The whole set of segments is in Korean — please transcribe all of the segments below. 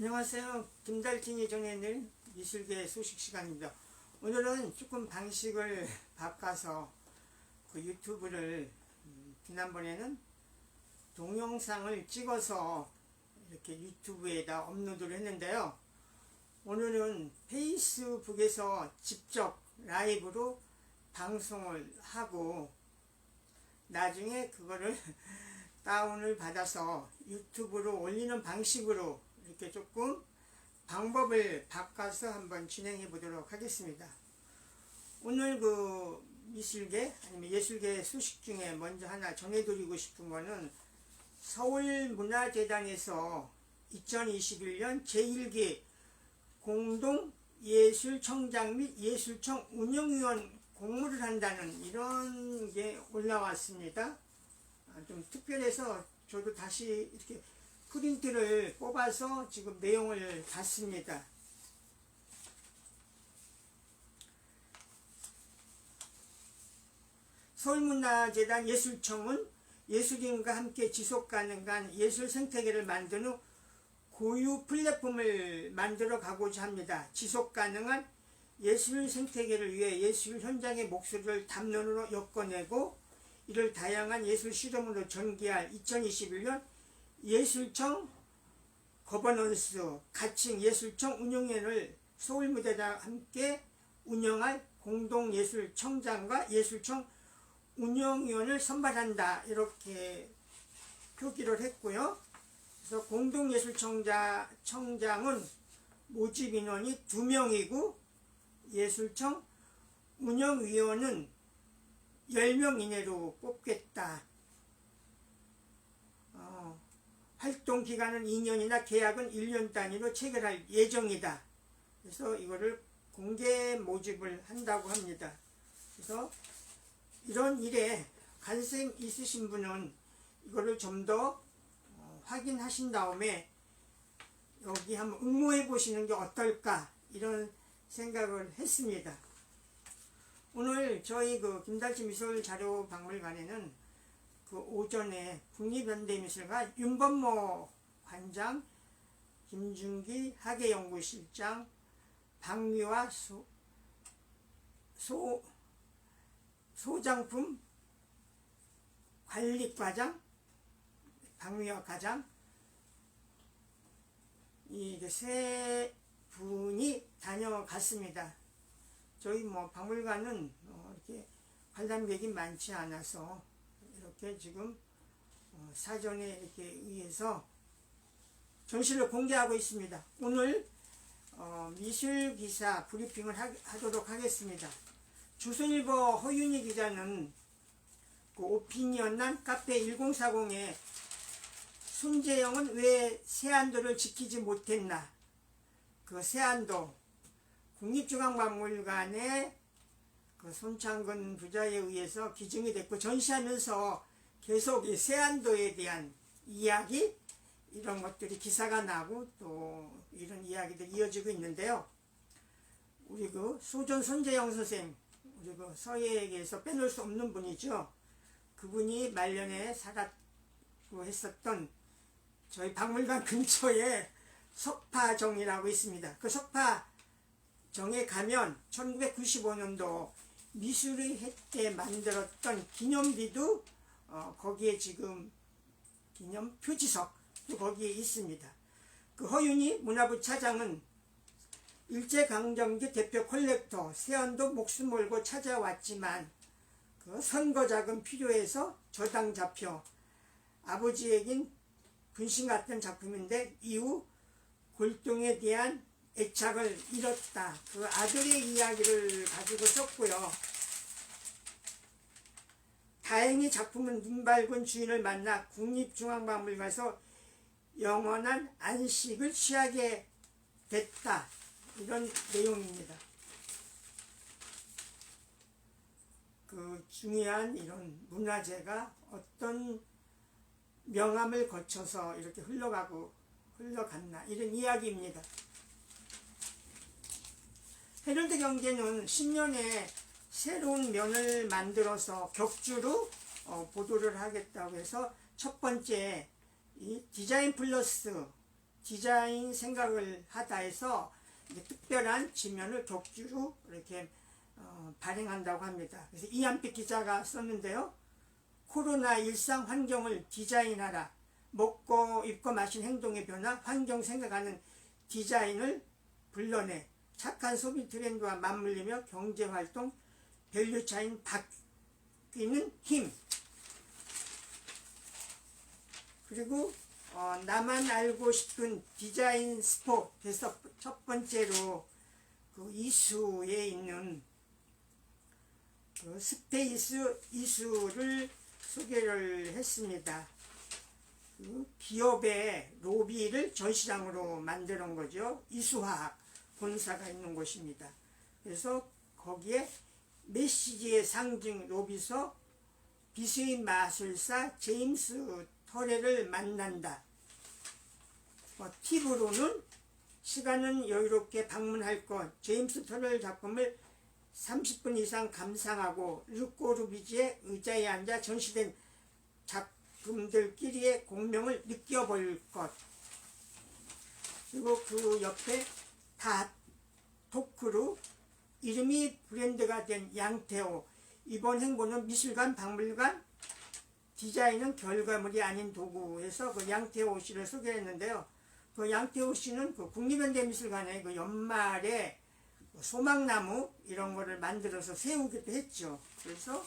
안녕하세요. 김달진이 전해드릴 미술계 소식 시간입니다. 오늘은 조금 방식을 바꿔서 그 유튜브를 지난번에는 동영상을 찍어서 이렇게 유튜브에다 업로드를 했는데요. 오늘은 페이스북에서 직접 라이브로 방송을 하고 나중에 그거를 다운을 받아서 유튜브로 올리는 방식으로 이렇게 조금 방법을 바꿔서 한번 진행해 보도록 하겠습니다. 오늘 그 미술계 아니면 예술계 소식 중에 먼저 하나 전해드리고 싶은 거는 서울문화재단에서 2021년 제1기 공동예술청장 및 예술청 운영위원 공모를 한다는 이런 게 올라왔습니다. 좀 특별해서 저도 다시 이렇게 프린트를 뽑아서 지금 내용을 봤습니다. 서울문화재단 예술청은 예술인과 함께 지속가능한 예술 생태계를 만든 후 고유 플랫폼을 만들어 가고자 합니다. 지속가능한 예술 생태계를 위해 예술 현장의 목소리를 담론으로 엮어내고 이를 다양한 예술 실험으로 전개할 2021년 예술청 거버넌스 가칭 예술청 운영위원회를 서울무대와 함께 운영할 공동예술청장과 예술청 운영위원을 선발한다 이렇게 표기를 했고요. 그래서 공동예술청장은 모집 인원이 2명이고 예술청 운영위원은 10명 이내로 뽑겠다. 활동 기간은 2년이나 계약은 1년 단위로 체결할 예정이다. 그래서 이거를 공개 모집을 한다고 합니다. 그래서 이런 일에 관심 있으신 분은 이거를 좀 더 확인하신 다음에 여기 한번 응모해 보시는 게 어떨까 이런 생각을 했습니다. 오늘 저희 그 김달진 미술자료박물관에는 그 오전에 국립현대미술관 윤범모 관장, 김준기 학예연구실장, 박미화 소장품 관리과장, 박미화 과장 이 세 분이 다녀갔습니다. 저희 박물관은 이렇게 관람객이 많지 않아서 이렇게 지금 사전에 이렇게 의해서 전시를 공개하고 있습니다. 오늘 미술기사 브리핑을 하도록 하겠습니다. 조선일보 허윤희 기자는 그 오피니언란 카페 1040에 손재영은 왜 세안도를 지키지 못했나, 그 세안도 국립중앙박물관의 그 손창근 부자에 의해서 기증이 됐고 전시하면서 계속 이 세안도에 대한 이야기 이런 것들이 기사가 나고 또 이런 이야기들이 이어지고 있는데요. 우리 그 소전 손재영 선생, 우리 그 서예계에서 빼놓을 수 없는 분이죠. 그분이 말년에 살았고 했었던 저희 박물관 근처에 석파정이라고 있습니다. 그 석파정에 가면 1995년도 미술의 해 때 만들었던 기념비도 거기에 지금 기념 표지석도 거기에 있습니다. 그 허윤희 문화부 차장은 일제강점기 대표 컬렉터 세안도 목숨 걸고 찾아왔지만 그 선거자금 필요해서 저당 잡혀 아버지에겐 분신 같은 작품인데 이후 골동에 대한 애착을 잃었다. 그 아들의 이야기를 가지고 썼고요. 다행히 작품은 눈 밝은 주인을 만나 국립중앙박물관에서 영원한 안식을 취하게 됐다. 이런 내용입니다. 그 중요한 이런 문화재가 어떤 명암을 거쳐서 이렇게 흘러갔나 이런 이야기입니다. 헤럴드 경제는 10년에 새로운 면을 만들어서 격주로 보도를 하겠다고 해서 첫 번째 이 디자인 플러스 디자인 생각을 하다 해서 특별한 지면을 격주로 이렇게 발행한다고 합니다. 그래서 이한빛 기자가 썼는데요. 코로나 일상 환경을 디자인하라. 먹고 입고 마신 행동의 변화, 환경 생각하는 디자인을 불러내 착한 소비 트렌드와 맞물리며 경제활동, 밸류 차인 바뀌는 힘. 그리고 나만 알고 싶은 디자인 스포. 그래서 첫 번째로 그 이수에 있는 그 스페이스 이수를 소개를 했습니다. 그 기업의 로비를 전시장으로 만드는 거죠. 이수화학 본사가 있는 곳입니다. 그래서 거기에 메시지의 상징 로비서 비수인 마술사 제임스 터렐을 만난다. 팁으로는 시간은 여유롭게 방문할 것, 제임스 터렐 작품을 30분 이상 감상하고 르꼬르비지의 의자에 앉아 전시된 작품들끼리의 공명을 느껴볼 것. 그리고 그 옆에 다 토크루, 이름이 브랜드가 된 양태호. 이번 행보는 미술관, 박물관, 디자인은 결과물이 아닌 도구에서 그 양태호 씨를 소개했는데요. 그 양태호 씨는 그 국립현대미술관에 그 연말에 소망나무 이런 거를 만들어서 세우기도 했죠. 그래서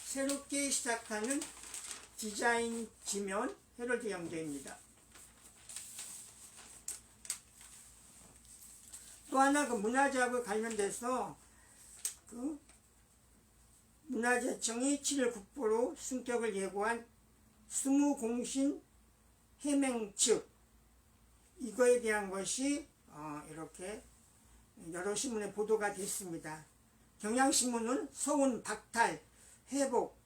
새롭게 시작하는 디자인 지면 헤럴드 영재입니다. 또 하나 그 문화재하고 관련돼서 그 문화재청이 7일 국보로 승격을 예고한 스무공신 해맹측, 이거에 대한 것이 이렇게 여러 신문에 보도가 됐습니다. 경향신문은 서운 박탈, 회복,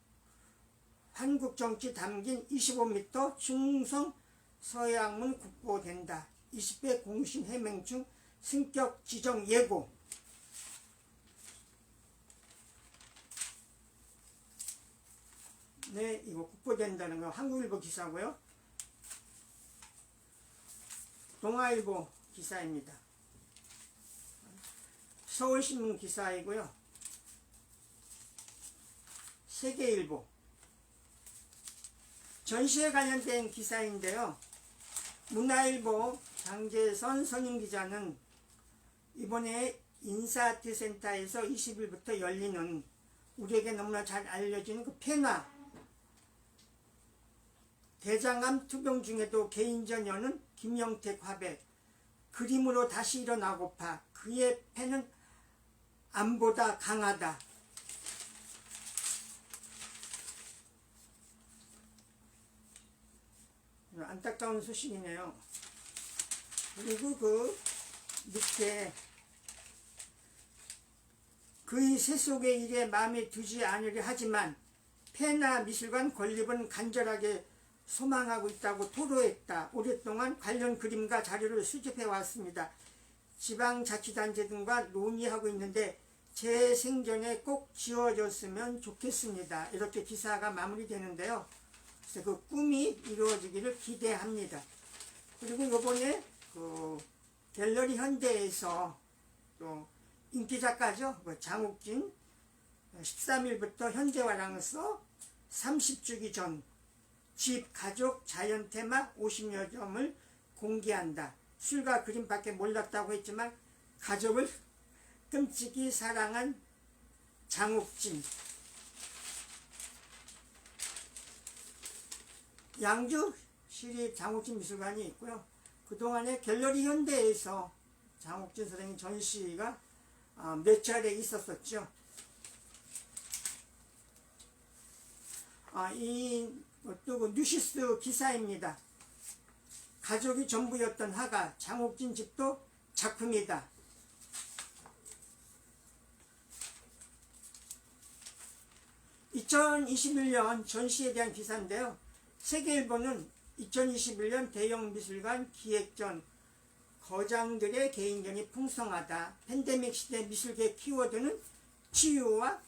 한국정치 담긴 25m 충성 서양문 국보된다. 20회 공신 해맹충 승격 지정 예고. 네, 이거 국보된다는 거 한국일보 기사고요. 동아일보 기사입니다. 서울신문 기사이고요. 세계일보. 전시에 관련된 기사인데요. 문화일보 장재선 선임기자는 이번에 인사아트센터에서 20일부터 열리는 우리에게 너무나 잘 알려진 그 펜화 대장암 투병 중에도 개인전 여는 김영택 화백, 그림으로 다시 일어나고파, 그의 펜은 암보다 강하다. 안타까운 소식이네요. 그리고 그 밑에 그의 세속의 일에 마음에 두지 않으려 하지만 펜화 미술관 건립은 간절하게 소망하고 있다고 토로했다. 오랫동안 관련 그림과 자료를 수집해 왔습니다. 지방자치단체 등과 논의하고 있는데 제 생전에 꼭 지어졌으면 좋겠습니다. 이렇게 기사가 마무리되는데요. 그래서 그 꿈이 이루어지기를 기대합니다. 그리고 이번에 그 갤러리 현대에서 또 인기작가죠. 장욱진 13일부터 현대화랑서 30주기 전 집, 가족, 자연 테마 50여 점을 공개한다. 술과 그림밖에 몰랐다고 했지만 가족을 끔찍이 사랑한 장욱진. 양주 시립 장욱진 미술관이 있고요. 그동안에 갤러리 현대에서 장욱진 선생님 전시가 몇 차례 있었었죠. 또 뉴시스 기사입니다. 가족이 전부였던 화가 장욱진 집도 작품이다. (2021년) 전시에 대한 기사인데요. 세계일보는 2021년 대형 미술관 기획전 거장들의 개인전이 풍성하다. 팬데믹 시대 미술계 키워드는 치유와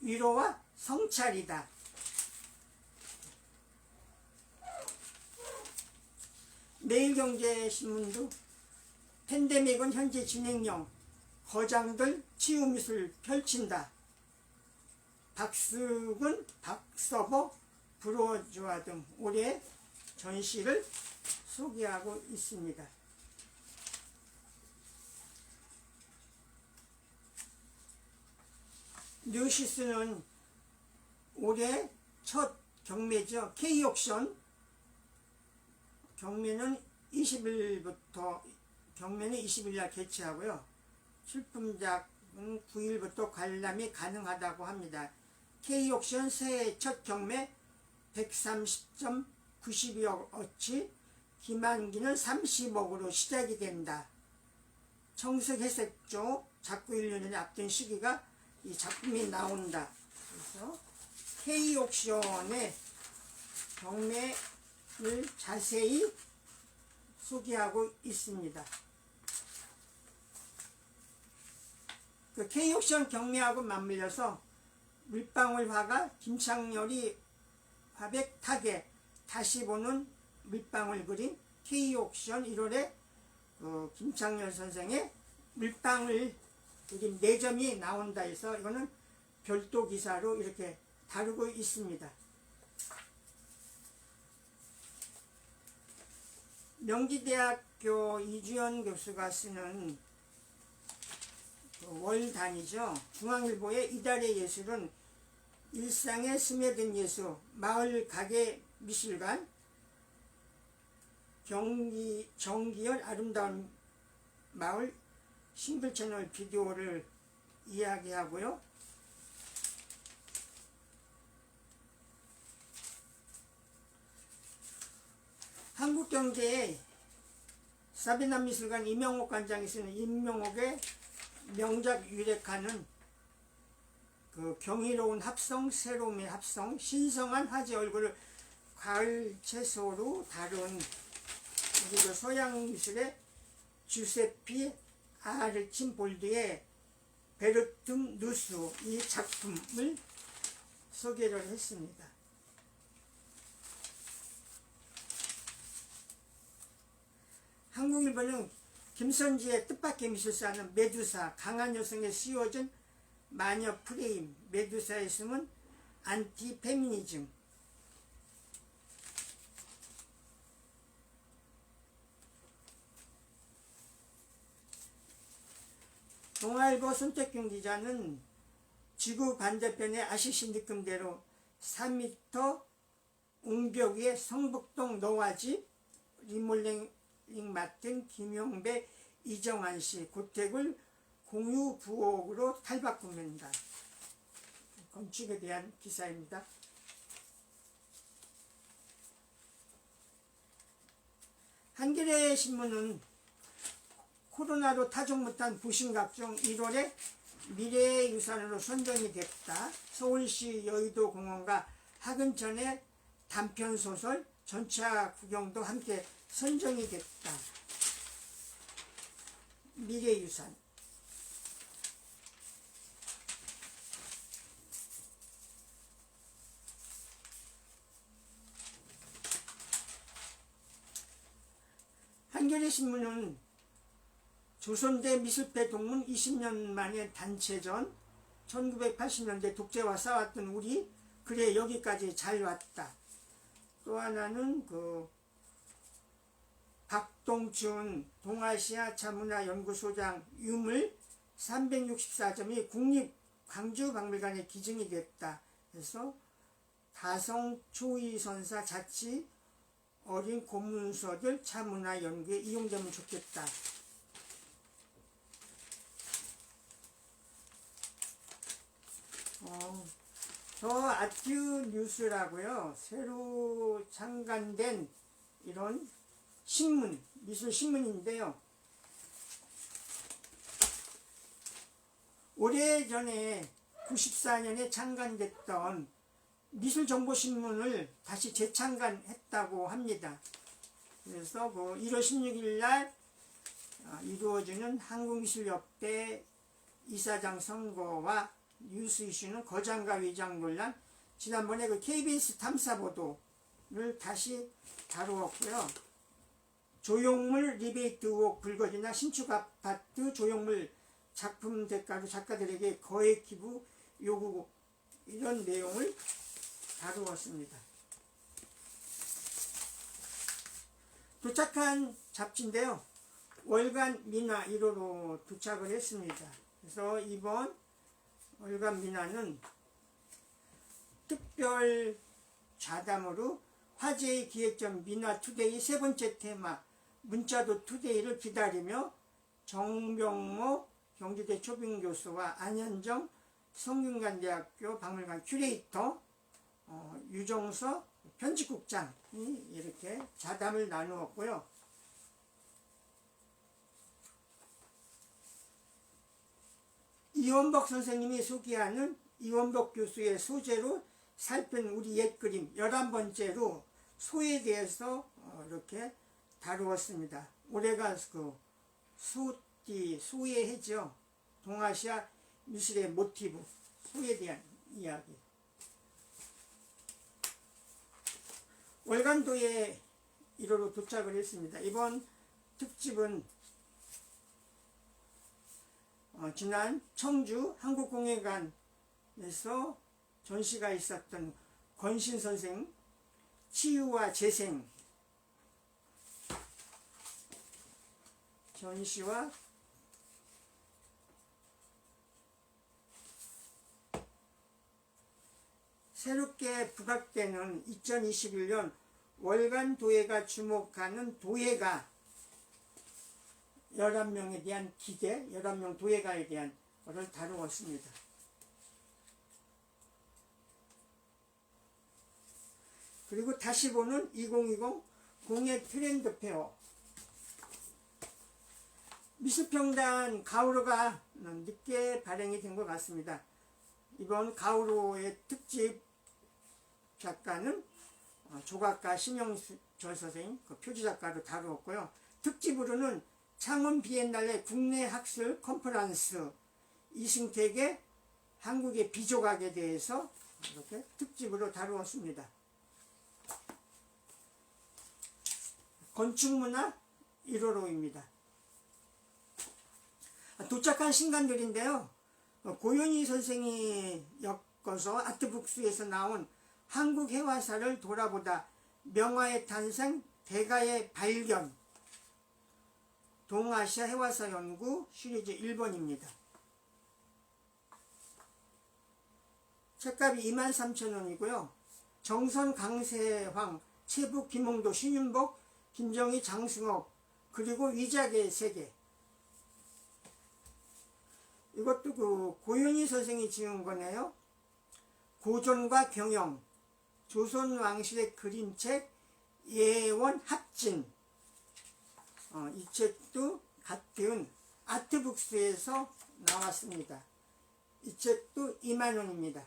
위로와 성찰이다. 매일경제신문도 팬데믹은 현재 진행형, 거장들 치유미술 펼친다. 박수근, 박서보, 브로주아 등 올해 전시를 소개하고 있습니다. 뉴시스는 올해 첫 경매죠. K옥션 경매는 20일날 개최하고요. 출품작은 9일부터 관람이 가능하다고 합니다. K옥션 새해 첫 경매 130.92억어치, 기만기는 30억으로 시작이 된다. 청색회색조 작구 1년을 앞둔 시기가 이 작품이 나온다. 그래서 K옥션의 경매를 자세히 소개하고 있습니다. 그 K옥션 경매하고 맞물려서 물방울 화가 김창렬이 화백 타게 다시 보는 물방울 그림 K옥션 1월에 김창렬 선생의 물방울 그림 4점이 나온다 해서 이거는 별도 기사로 이렇게 다루고 있습니다. 명지대학교 이주연 교수가 쓰는 월단이죠. 중앙일보의 이달의 예술은 일상에 스며든 예수, 마을 가게 미술관, 정기열 아름다운 마을 싱글채널 비디오를 이야기하고요. 한국경제의 사비나 미술관 이명옥 관장이 쓰는 임명옥의 명작 유력하는 그 경이로운 합성, 새로움의 합성, 신성한 화제 얼굴을 가을 채소로 다룬 그리고 서양 미술의 주세피 아르침볼드의 베르툼 누스 이 작품을 소개를 했습니다. 한국일보는 김선지의 뜻밖의 미술사는 메두사, 강한 여성에 씌워진 마녀 프레임, 메두사의 숨은 안티페미니즘. 동아일보 손택균 기자는 지구 반대편의 아시시 느낌대로 3m 옹벽 위에 성북동 노화집 리몰링 맡은 김용배, 이정환씨 고택을 공유 부옥으로 탈바꿈합니다. 건축에 대한 기사입니다. 한겨레 신문은 코로나로 타종 못한 부신각종 1월에 미래의 유산으로 선정이 됐다. 서울시 여의도공원과 하근천의 단편소설 전차 구경도 함께 선정이 됐다. 미래유산. 한겨레 신문은 조선대 미술패 동문 20년 만에 단체전, 1980년대 독재와 싸웠던 우리 그래 여기까지 잘 왔다. 또 하나는 박동춘 동아시아 자문화연구소장 유물 364점이 국립광주박물관에 기증이 됐다. 그래서 다성 초이선사 자치 어린 고문서들 자문화 연구에 이용되면 좋겠다. 더 아트 뉴스라고요. 새로 창간된 이런 신문, 미술 신문인데요. 오래전에 94년에 창간됐던 미술정보신문을 다시 재창간했다고 합니다. 그래서 1월 16일 날 이루어지는 한국미술협회 이사장 선거와 뉴스 이슈는 거장과 위장 논란, 지난번에 KBS 탐사보도를 다시 다루었고요. 조형물 리베이트 의혹 불거지나 신축 아파트 조형물 작품 대가로 작가들에게 거액 기부 요구, 이런 내용을 다루었습니다. 도착한 잡지인데요. 월간 민화 1호로 도착을 했습니다. 그래서 이번 월간 민화는 특별 좌담으로 화제의 기획전 민화투데이 세 번째 테마 문자도 투데이를 기다리며 정병모 경주대 초빙교수와 안현정 성균관대학교 박물관 큐레이터, 유정서 편집국장이 이렇게 좌담을 나누었고요. 이원복 선생님이 소개하는 이원복 교수의 소재로 살핀 우리 옛그림 11번째로 소에 대해서 이렇게 다루었습니다. 올해가 그 소의 해죠. 동아시아 미술의 모티브, 소에 대한 이야기. 월간도에 1호로 도착을 했습니다. 이번 특집은 지난 청주 한국공예관에서 전시가 있었던 권신 선생 치유와 재생 전시와 새롭게 부각되는 2021년 월간 도예가 주목하는 도예가 11명에 대한 기대, 11명 도예가에 대한 것을 다루었습니다. 그리고 다시 보는 2020 공예 트렌드 페어. 미술평단 가우로가 늦게 발행이 된 것 같습니다. 이번 가우로의 특집 작가는 조각가 신영철 선생님, 그 표지작가로 다루었고요. 특집으로는 창원 비엔날레 국내 학술 컨퍼런스 이승택의 한국의 비조각에 대해서 이렇게 특집으로 다루었습니다. 건축문화 1호로입니다. 도착한 신간들인데요. 고윤희 선생이 엮어서 아트북스에서 나온 한국 해화사를 돌아보다 명화의 탄생, 대가의 발견, 동아시아 해화사 연구 시리즈 1번입니다. 책값이 23,000원이고요. 정선, 강세황, 최북, 김홍도, 신윤복, 김정희, 장승업, 그리고 위작의 세계. 이것도 그 고윤희 선생이 지은 거네요. 고전과 경영, 조선 왕실의 그림책, 예원 합진. 이 책도 같은 아트북스에서 나왔습니다. 이 책도 20,000원입니다.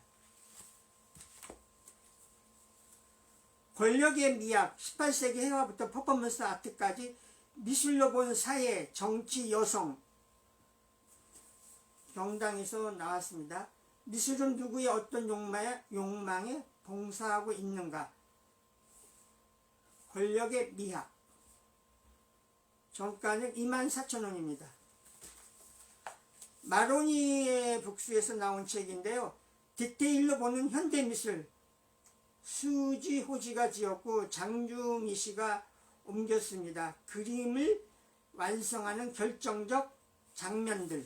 권력의 미학, 18세기 해화부터 퍼포먼스 아트까지 미술로 본 사회, 정치, 여성. 경당에서 나왔습니다. 미술은 누구의 어떤 욕망에 봉사하고 있는가. 권력의 미학. 정가는 24,000원입니다. 마로니의 북스에서 나온 책인데요. 디테일로 보는 현대미술. 수지 호지가 지었고 장주미 씨가 옮겼습니다. 그림을 완성하는 결정적 장면들.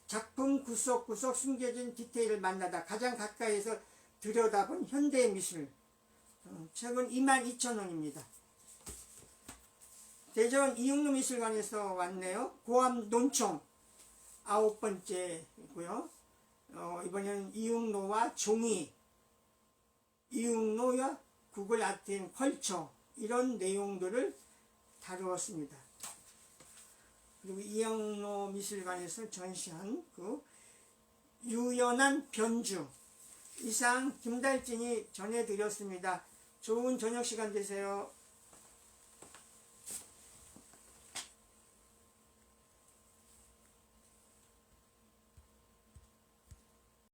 작품 구석구석 숨겨진 디테일을 만나다 가장 가까이서 들여다본 현대미술. 책은 22,000원입니다. 대전 이육로 미술관에서 왔네요. 고암 논총 9번째고요. 이번에는 이육로와 종이, 이육로와 구글 아트 앤 컬처, 이런 내용들을 다루었습니다. 그리고 이영로 미술관에서 전시한 그 유연한 변주. 이상 김달진이 전해드렸습니다. 좋은 저녁 시간 되세요.